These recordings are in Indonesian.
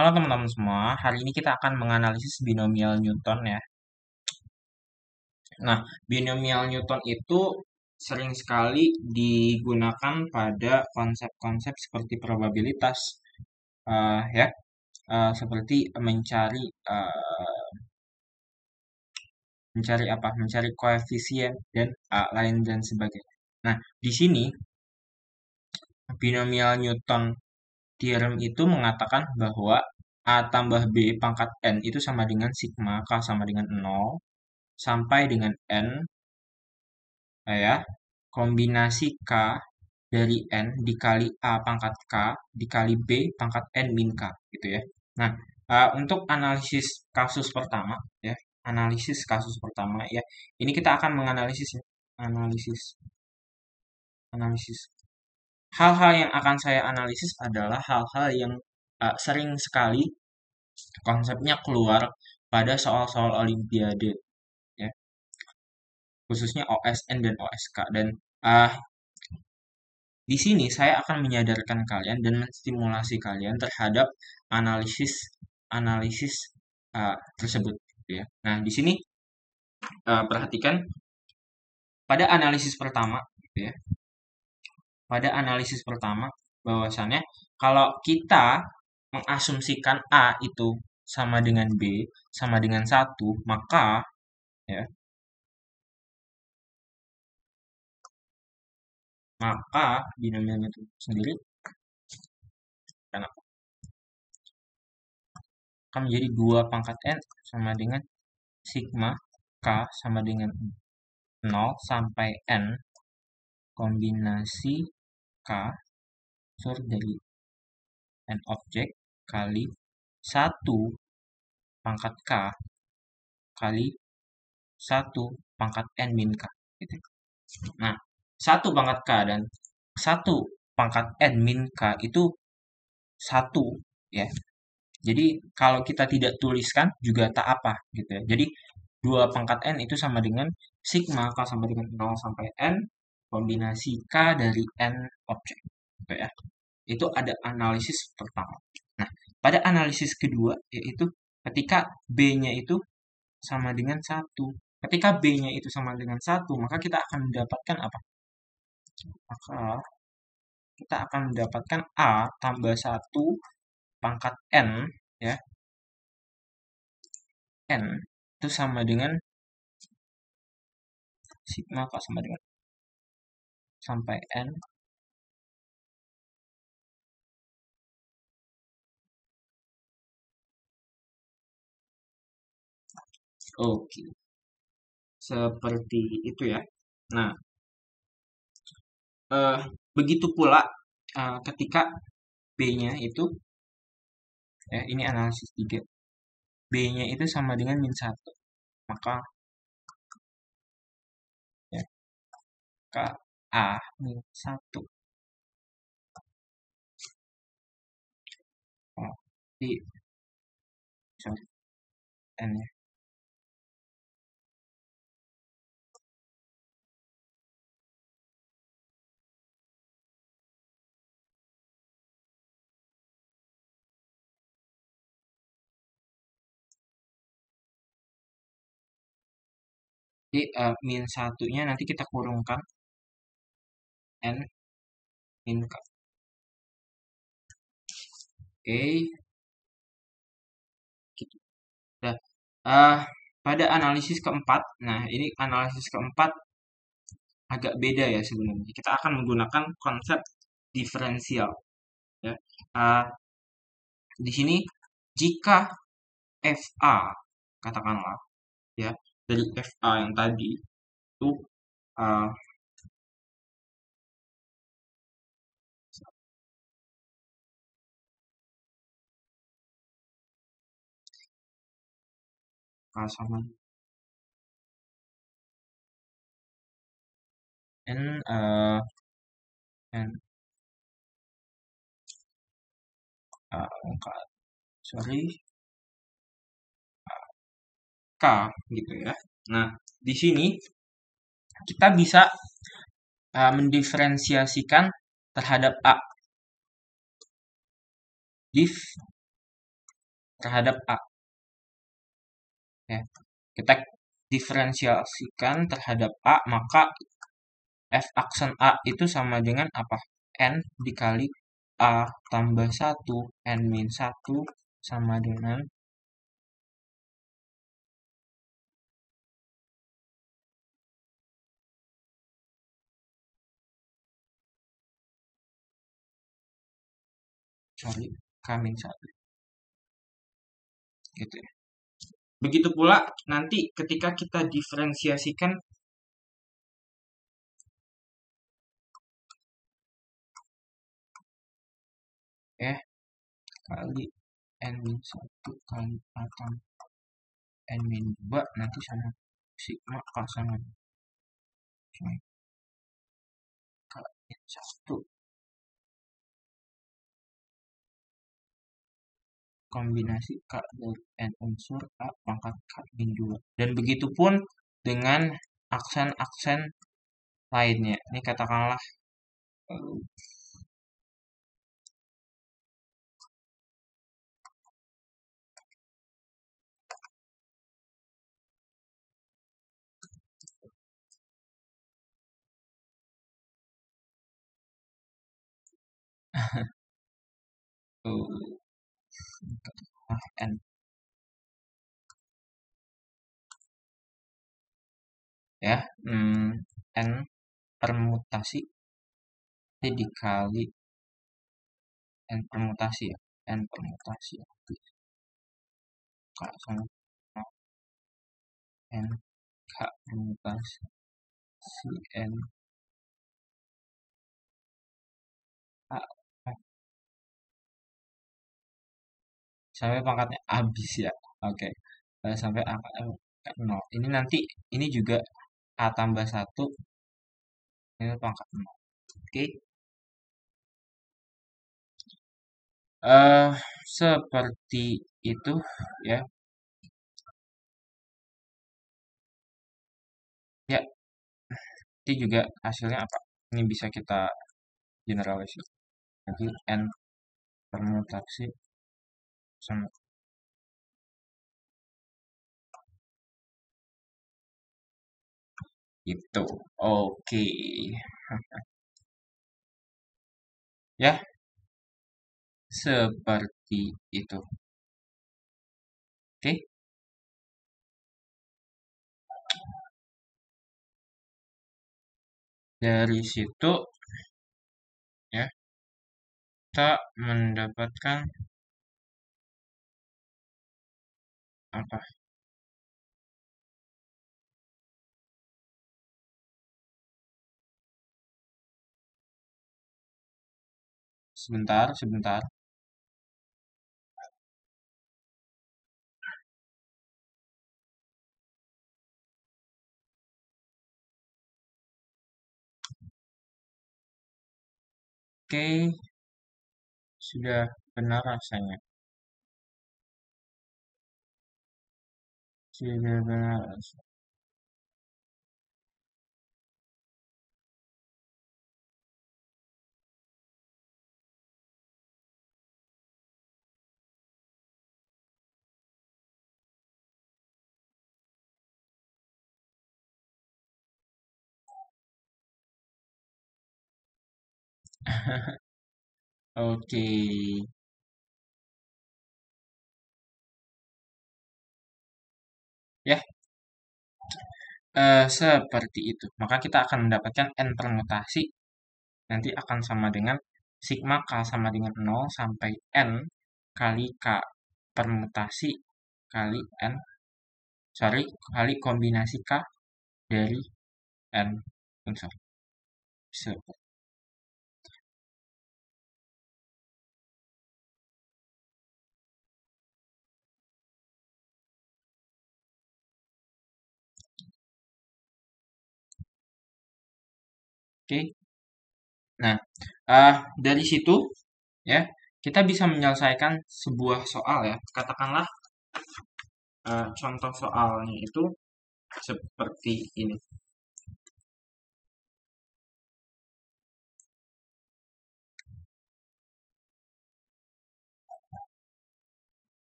Halo teman-teman semua, hari ini kita akan menganalisis binomial Newton ya. Nah, binomial Newton itu sering sekali digunakan pada konsep-konsep seperti probabilitas, ya, seperti mencari apa? Mencari koefisien dan lain dan sebagainya. Nah, di sini binomial Newton Theorem itu mengatakan bahwa A tambah B pangkat N itu sama dengan sigma K sama dengan 0 sampai dengan N ya, kombinasi K dari N dikali A pangkat K dikali B pangkat N min K gitu ya. Nah, untuk analisis kasus pertama ya, analisis kasus pertama ya, ini kita akan menganalisis ya, analisis. Hal-hal yang akan saya analisis adalah hal-hal yang sering sekali konsepnya keluar pada soal-soal olimpiade ya, khususnya OSN dan OSK. Dan di sini saya akan menyadarkan kalian dan menstimulasi kalian terhadap analisis analisis tersebut gitu ya. Nah, di sini perhatikan pada analisis pertama gitu ya. Pada analisis pertama bahwasannya kalau kita mengasumsikan A itu sama dengan B sama dengan 1, maka ya, maka binomialnya itu sendiri akan menjadi 2 pangkat N sama dengan sigma K sama dengan 0 sampai N kombinasi K dari N objek kali 1 pangkat K kali 1 pangkat N min K gitu. Nah, 1 pangkat K dan 1 pangkat N min K itu 1 ya. Jadi kalau kita tidak tuliskan juga tak apa gitu ya. Jadi 2 pangkat N itu sama dengan sigma K sama dengan 0 sampai N kombinasi K dari N objek gitu ya. Itu ada analisis pertama. Nah, pada analisis kedua yaitu ketika B-nya itu sama dengan 1. Ketika B-nya itu sama dengan 1, maka kita akan mendapatkan apa? Maka kita akan mendapatkan A tambah 1 pangkat N ya. N itu sama dengan sigma K sama dengan sampai N oke. Seperti itu ya. Nah, begitu pula ketika B-nya itu ya, ini analisis 3. B-nya itu sama dengan min 1. Maka ya, K A min 1. Oh, sorry, N ya. Jadi min 1-nya nanti kita kurungkan N min K. Oke, gitu. Nah, pada analisis keempat, nah ini analisis keempat agak beda ya sebenarnya. Kita akan menggunakan konsep diferensial. Ya. Di sini jika FA katakanlah ya dari FA yang tadi itu uh, sama N N sorry K gitu ya. Nah, di sini kita bisa mendiferensiasikan terhadap A. Dif terhadap A. Ya. Kita diferensiasikan terhadap A, maka F aksen A itu sama dengan apa? N dikali A tambah 1 N min 1 sama dengan K min 1 gitu ya. Begitu pula nanti ketika kita diferensiasikan ya kali N min 1 kali A tambah N min 2 nanti sama sigma K sama K min 1 kombinasi K dari N unsur A pangkat K min 2. Dan begitu pun dengan aksen-aksen lainnya. Ini katakanlah N ya N permutasi dikali N permutasi ya N permutasi K sama N K permutasi N K sampai pangkatnya habis ya. Oke. Sampai angka 0. Ini nanti ini juga A tambah 1 ini pangkat 0. Oke. Seperti itu ya. Ya, ini juga hasilnya apa? Ini bisa kita generalisir. Jadi N permutasi sama itu. Oke. Ya, seperti itu. Oke. Dari situ ya kita mendapatkan apa? Sebentar. Oke, sudah benar rasanya. Sudah benar rasanya. Oke. Ya, seperti itu. Maka kita akan mendapatkan N permutasi nanti akan sama dengan sigma K sama dengan 0 sampai N kali K permutasi kali N kali kombinasi K dari N unsur. Oke. Nah, dari situ ya kita bisa menyelesaikan sebuah soal ya. Katakanlah contoh soalnya itu seperti ini.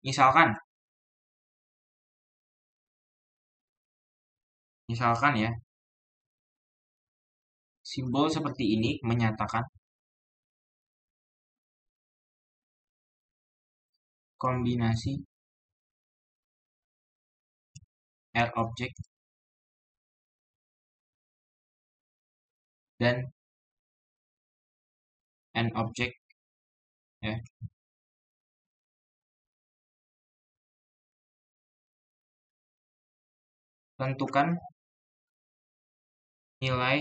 Misalkan ya, simbol seperti ini menyatakan kombinasi R object dan N object ya. Tentukan nilai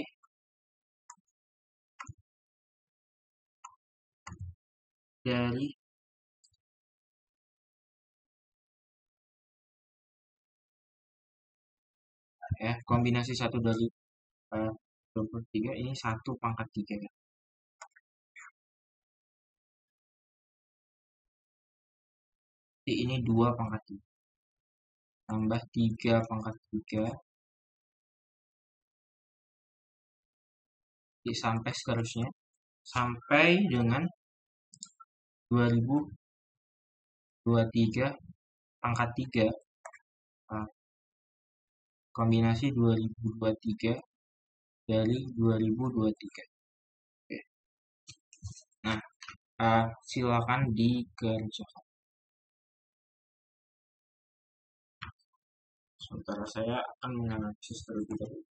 dari ya kombinasi 1 dari 23 ini 1 pangkat 3 ya. Jadi ini 2 pangkat 3 tambah 3 pangkat 3 sampai seterusnya sampai dengan 2023 pangkat 3 kombinasi 2023 dari 2023. Oke. Nah, silakan dikerjakan. Sementara saya akan menganalisis terlebih dahulu.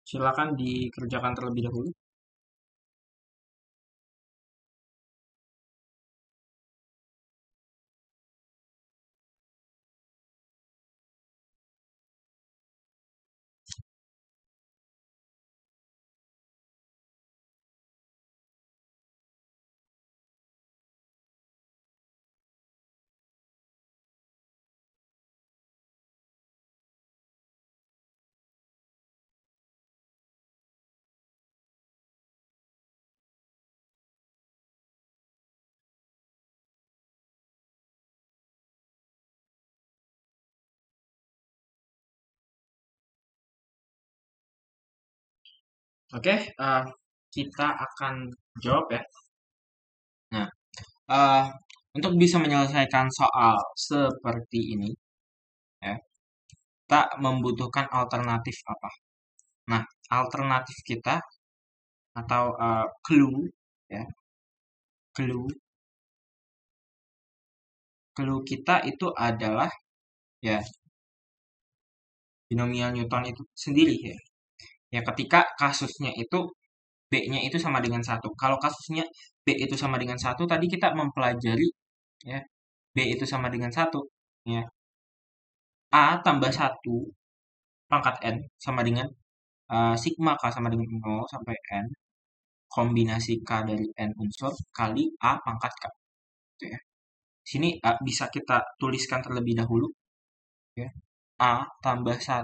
Silakan dikerjakan terlebih dahulu. Oke, kita akan jawab ya. Nah, untuk bisa menyelesaikan soal seperti ini, ya, kita membutuhkan alternatif apa? Nah, alternatif kita atau clue, ya, clue kita itu adalah ya binomial Newton itu sendiri ya. Ya, ketika kasusnya itu B-nya itu sama dengan 1. Kalau kasusnya B itu sama dengan 1, tadi kita mempelajari ya, B itu sama dengan 1 ya. A tambah 1 pangkat N sama dengan sigma K sama dengan 0 sampai N kombinasi K dari N unsur kali A pangkat K gitu ya. Sini bisa kita tuliskan terlebih dahulu ya. A tambah 1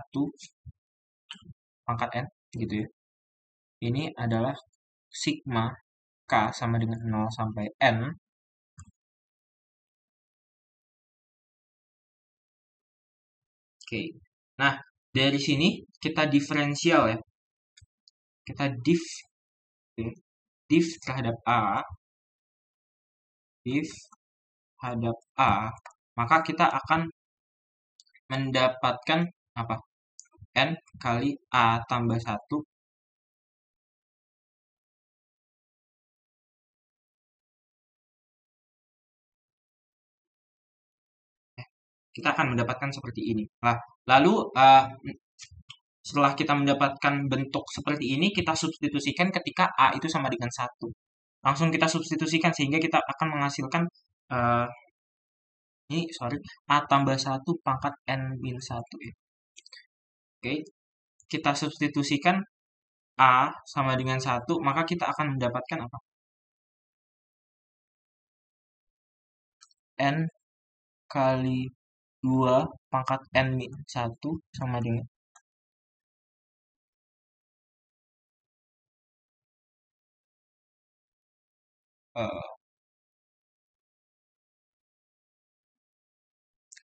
pangkat N gitu ya. Ini adalah sigma K sama dengan 0 sampai N Oke. Nah, dari sini kita diferensial ya. Kita div terhadap A, maka kita akan mendapatkan apa? N kali A tambah 1 kita akan mendapatkan seperti ini. Nah, lalu setelah kita mendapatkan bentuk seperti ini, kita substitusikan ketika A itu sama dengan 1. Langsung kita substitusikan sehingga kita akan menghasilkan A tambah 1 pangkat N min 1 ya. Oke, kita substitusikan A sama dengan 1, maka kita akan mendapatkan apa? N kali 2 pangkat N min 1 sama dengan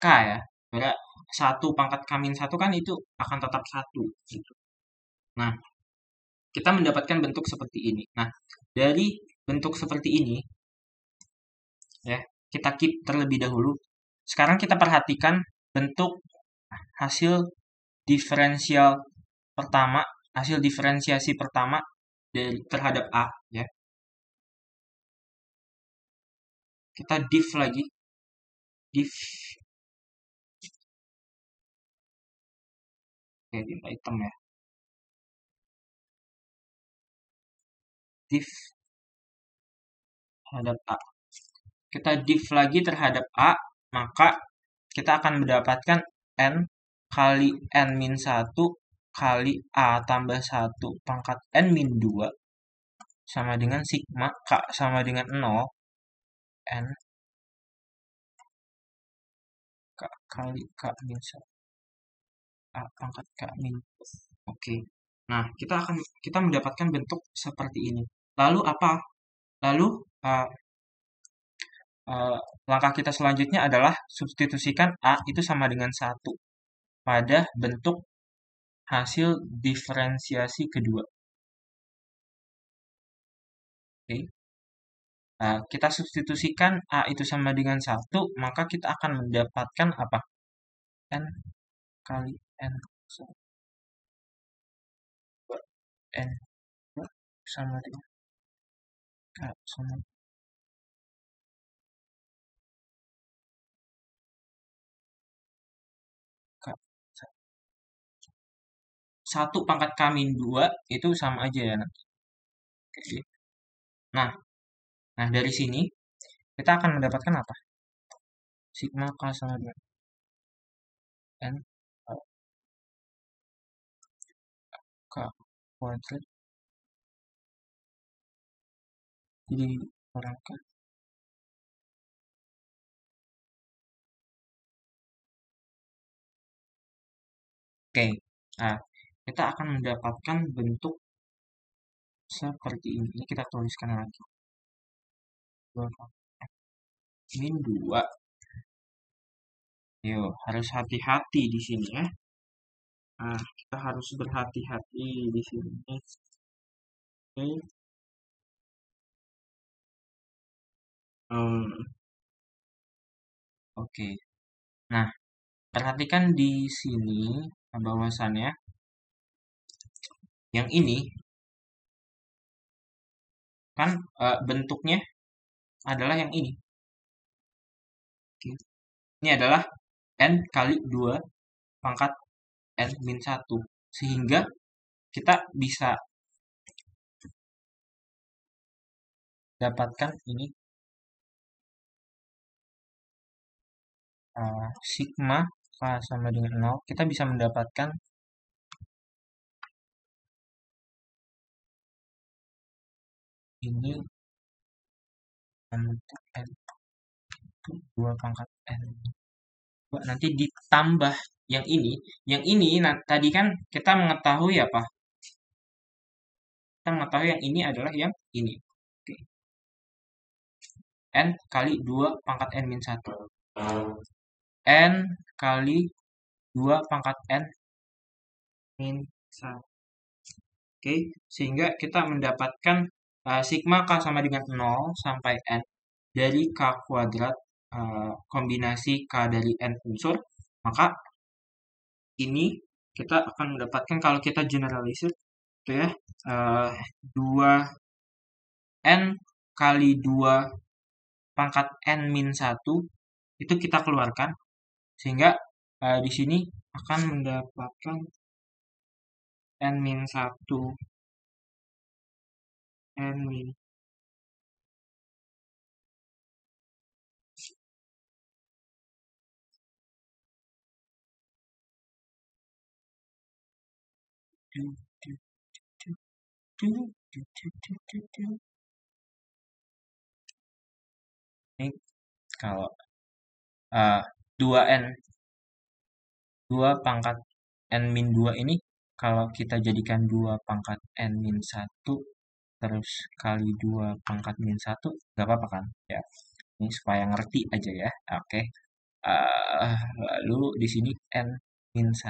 K ya. Karena 1 pangkat K min 1 kan itu akan tetap 1 gitu. Nah, kita mendapatkan bentuk seperti ini. Nah, dari bentuk seperti ini ya. Kita keep terlebih dahulu. Sekarang kita perhatikan bentuk hasil diferensial pertama, hasil diferensiasi pertama terhadap A, ya. Kita div lagi, div, oke, div item ya, div terhadap A. Kita div lagi terhadap A, maka kita akan mendapatkan N kali N min 1 kali A tambah 1 pangkat N min 2 sama dengan sigma K sama dengan 0 N K kali K min 1 A pangkat K min 2. Oke. Nah, kita mendapatkan bentuk seperti ini. Lalu apa? Lalu langkah kita selanjutnya adalah substitusikan A itu sama dengan 1 pada bentuk hasil diferensiasi kedua. Oke. Nah, kita substitusikan A itu sama dengan 1, maka kita akan mendapatkan apa? N kali N N sama dengan K sama K. 1 pangkat K min 2 itu sama aja ya nanti. Oke. Nah, dari sini kita akan mendapatkan apa? Sigma K sama dengan N K kuadrat jadi orang K. Oke, nah kita akan mendapatkan bentuk seperti ini. Ini kita tuliskan lagi. Min 2. Yo, harus hati-hati di sini ya. Nah, kita harus berhati-hati di sini. Oke. Oke. Nah, perhatikan di sini bahwasannya yang ini kan bentuknya adalah yang ini. Oke. Ini adalah N kali 2 pangkat N min 1. Sehingga kita bisa dapatkan ini sigma K sama dengan 0. Kita bisa mendapatkan ini bentuk N itu 2 pangkat N. Nanti ditambah yang ini. Yang ini tadi kan kita mengetahui apa? Kita mengetahui yang ini adalah yang ini. Oke. N kali 2 pangkat N min 1. N kali 2 pangkat N min 1. Oke, sehingga kita mendapatkan sigma K sama dengan 0 sampai N dari K kuadrat kombinasi K dari N unsur. Maka ini kita akan mendapatkan kalau kita generalisir itu ya 2 N kali 2 pangkat N min 1 itu kita keluarkan sehingga di sini akan mendapatkan N min 1 N min ini kalau 2N 2 pangkat N min 2 ini kalau kita jadikan 2 pangkat N min 1 terus kali 2 pangkat min 1 nggak apa-apa kan ya, ini supaya ngerti aja ya. Oke. Lalu di sini N min 1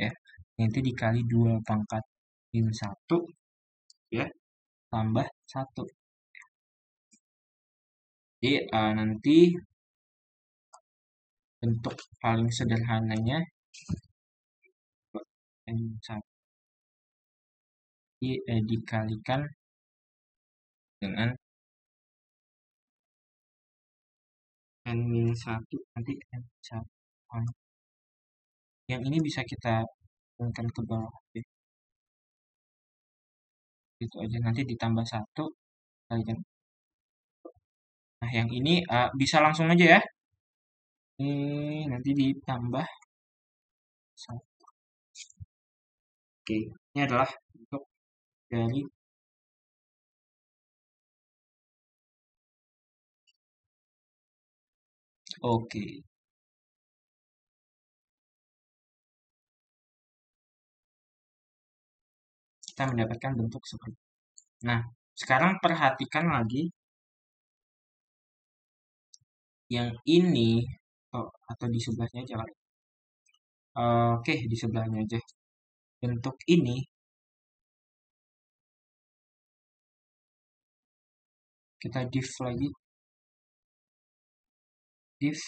ya, nanti dikali 2 pangkat min 1 ya tambah 1. Jadi nanti bentuk paling sederhananya N1 dikalikan dengan N-1 nanti N1. Yang ini bisa kita turunkan ke bawah. Itu aja, nanti ditambah 1 kalikan. Nah, yang ini bisa langsung aja ya. Ini nanti ditambah 1. Oke, ini adalah bentuk dari oke. Kita mendapatkan bentuk seperti ini. Nah, sekarang perhatikan lagi yang ini atau di sebelahnya aja kali. Oke, di sebelahnya aja. Bentuk ini kita div lagi. Div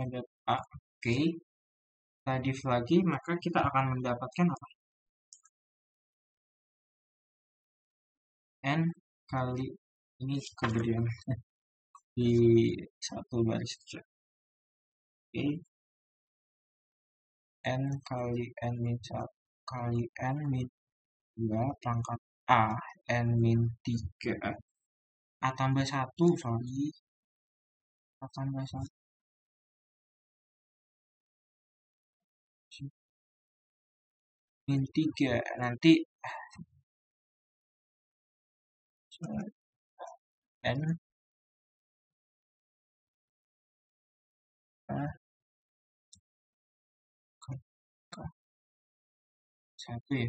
ada A. Oke. Kita div lagi, maka kita akan mendapatkan apa? N kali ini kegedean di satu baris saja. Oke. N kali N min 1 kali N min 2 pangkat A N min 3 A tambah 1, sorry. A tambah 1 min 3 nanti N satu ya.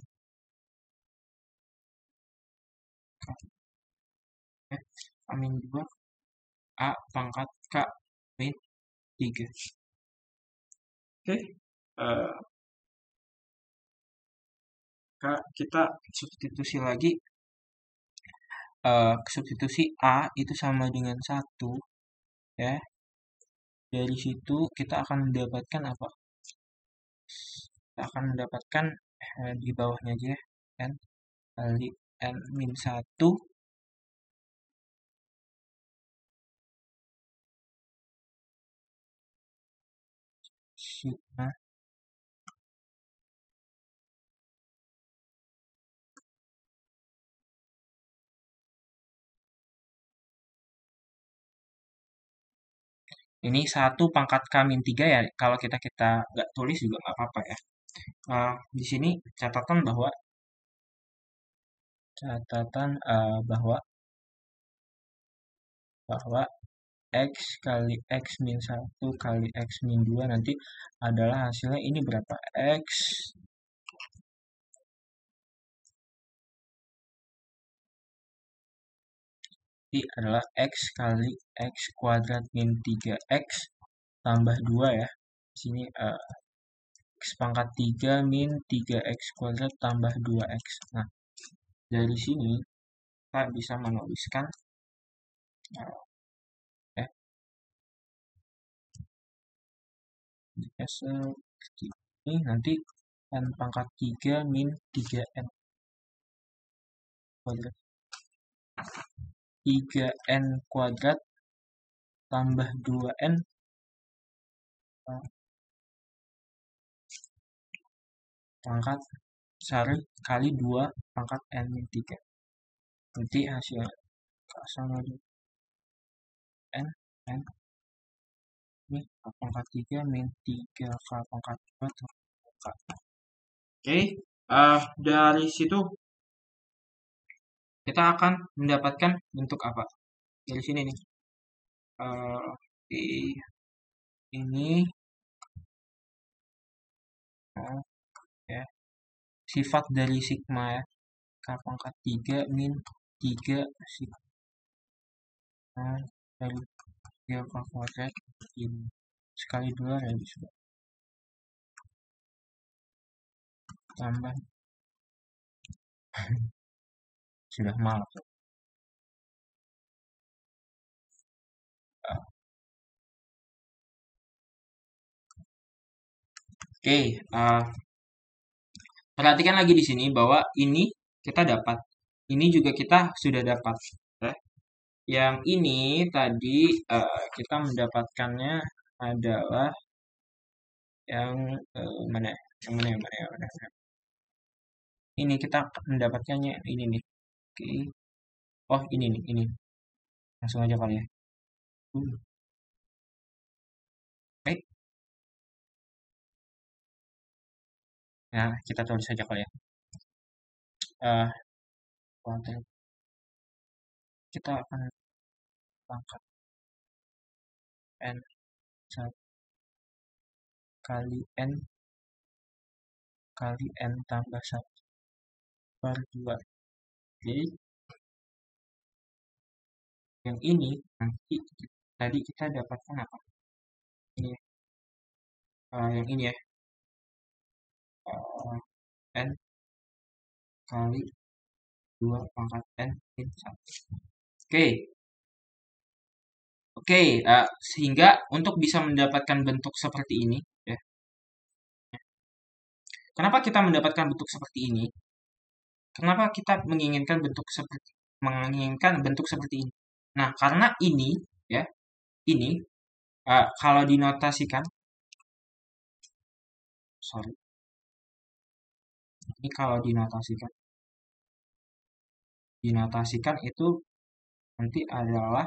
A min 2 A pangkat K min 3. Oke. Kita substitusi lagi. Substitusi A itu sama dengan 1 ya. Dari situ kita akan mendapatkan apa? Kita akan mendapatkan di bawahnya aja ya. N kali N min 1 sigma ini 1 pangkat K min 3 ya. Kalau kita nggak tulis juga nggak apa-apa ya. Di sini catatan bahwa X kali X min 1 kali X min 2 nanti adalah hasilnya ini berapa? X ini adalah X kali X kuadrat min 3X tambah 2 ya. Di sini X pangkat 3 min 3X kuadrat tambah 2X. Nah, dari sini kita bisa menuliskan seperti ini. Nanti N pangkat 3 min 3N kuadrat 3N kuadrat tambah 2N pangkat sari kali 2 pangkat N min 3. Nanti hasilnya sama dengan N ini K pangkat 3 min 3 K pangkat 4 K. Oke, dari situ kita akan mendapatkan bentuk apa? Dari sini nih. Ini ya, sifat dari sigma ya. K pangkat 3 min 3 sigma dari 3 K kuadrat ini. Sekali 2 ya bisa. Tambah. Sudah malam. Oke, perhatikan lagi di sini bahwa ini kita dapat, ini juga kita sudah dapat. Ya. Yang ini tadi kita mendapatkannya adalah yang mana? Yang mana? Yang mana? Yang mana? Ini kita mendapatkannya ini nih. Oke. Oh, ini nih, ini. Langsung aja kali ya. Baik. Nah, kita tulis saja kali ya. Konten kita akan angkat n 1 kali n kali n tambah 1 per 2. Jadi yang ini nanti tadi kita dapatkan apa? Ini yang ini ya. N kali 2 pangkat n min 1. Oke. Oke, sehingga untuk bisa mendapatkan bentuk seperti ini, ya. Kenapa kita mendapatkan bentuk seperti ini? Kenapa kita menginginkan bentuk seperti ini? Nah, karena ini, ya, ini kalau dinotasikan, sorry, ini kalau dinotasikan itu nanti adalah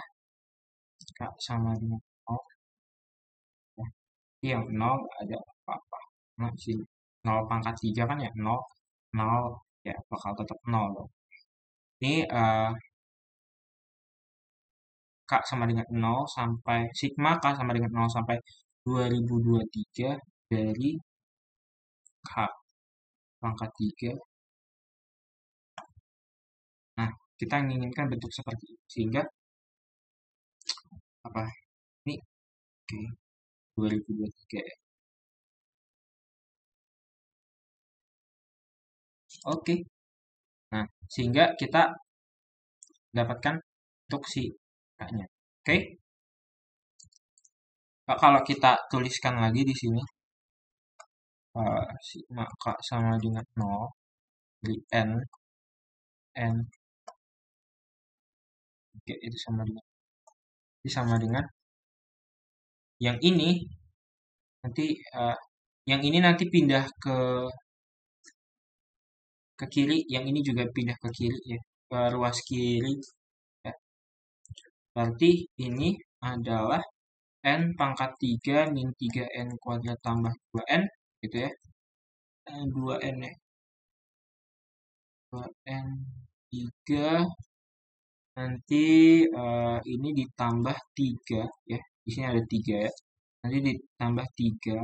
sama dengan 0. Ya. Yang 0 ada apa-apa. Nah, sini 0 pangkat 3 kan ya 0, 0 ya bakal tetap 0 dong. Ini K sama dengan 0 sampai sigma K sama dengan 0 sampai 2023 dari K pangkat 3. Nah, kita menginginkan bentuk seperti ini. Sehingga apa? Ini oke, 2023 ya. Oke. Nah, sehingga kita dapatkan bentuk si K-nya. Oke? Kalau kita tuliskan lagi di sini sigma K sama dengan 0 dari n oke, itu sama dengan yang ini nanti pindah ke kiri, yang ini juga pindah ke kiri ya, ke ruas kiri ya. Berarti ini adalah n pangkat 3 min 3n kuadrat tambah 2n gitu ya. 2n ya. 2n 3 nanti ini ditambah 3 ya. Di sini ada 3 ya. Nanti ditambah 3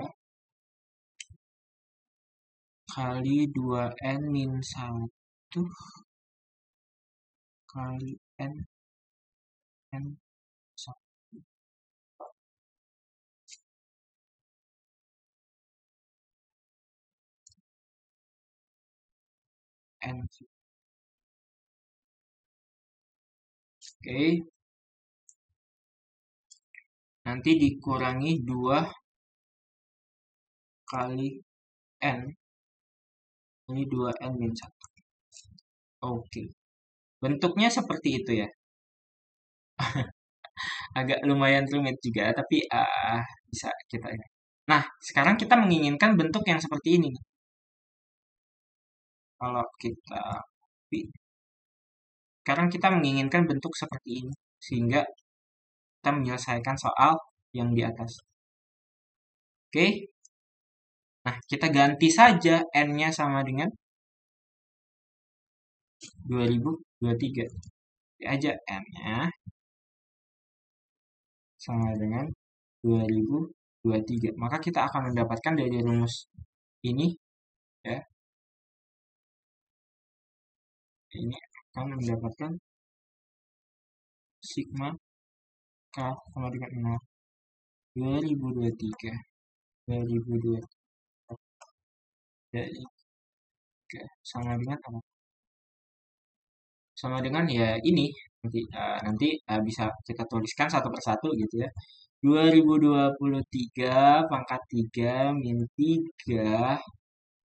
kali 2n min 1 kali n 1 n. Oke. Nanti dikurangi 2 kali n. Ini 2n min 1. Oke. Bentuknya seperti itu ya. Agak lumayan rumit juga, tapi bisa kita ini. Nah, sekarang kita menginginkan bentuk yang seperti ini. Kalau kita sekarang kita menginginkan bentuk seperti ini, sehingga kita menyelesaikan soal yang di atas. Oke? Nah, kita ganti saja n-nya sama dengan 2023. Ganti aja n-nya sama dengan 2023. Maka kita akan mendapatkan dari rumus ini ya. Ini akan mendapatkan sigma K sama dengan 0 2023 sama dengan apa? Sama dengan ya ini nanti bisa kita tuliskan satu persatu gitu ya. 2023 pangkat 3 min 3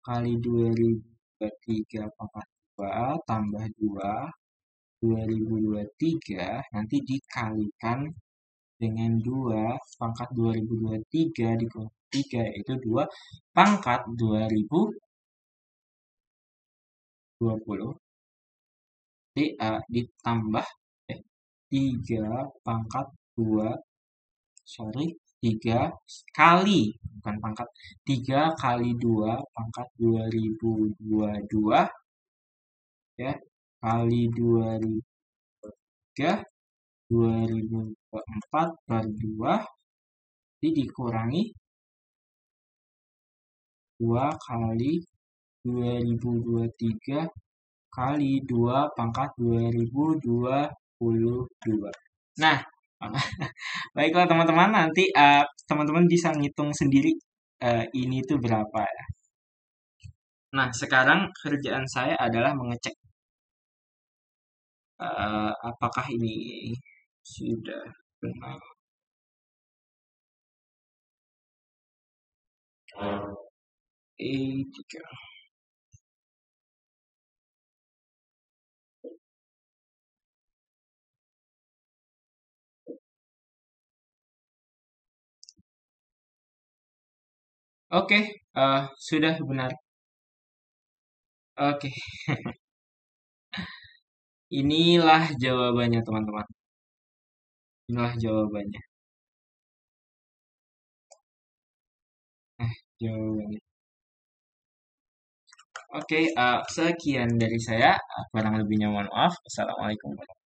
kali 2023 pangkat 2 tambah 2 2023 nanti dikalikan dengan 2 pangkat 2023 dikurangi 3 yaitu 2 pangkat 2020 ditambah 3 pangkat 2 3 kali bukan pangkat 3 kali 2 pangkat 2022 ya kali 2003 2004 per 2 dikurangi 2 kali 2023 kali 2 pangkat 2022. Nah, baiklah teman-teman, nanti teman-teman bisa ngitung sendiri ini tuh berapa ya. Nah, sekarang kerjaan saya adalah mengecek apakah ini sudah benar. E3. Oke, sudah benar. Oke, inilah jawabannya teman-teman. Inilah jawabannya. Jawabannya. Oke, sekian dari saya. Kurang lebihnya mohon maaf. Assalamualaikum warahmatullahi wabarakatuh.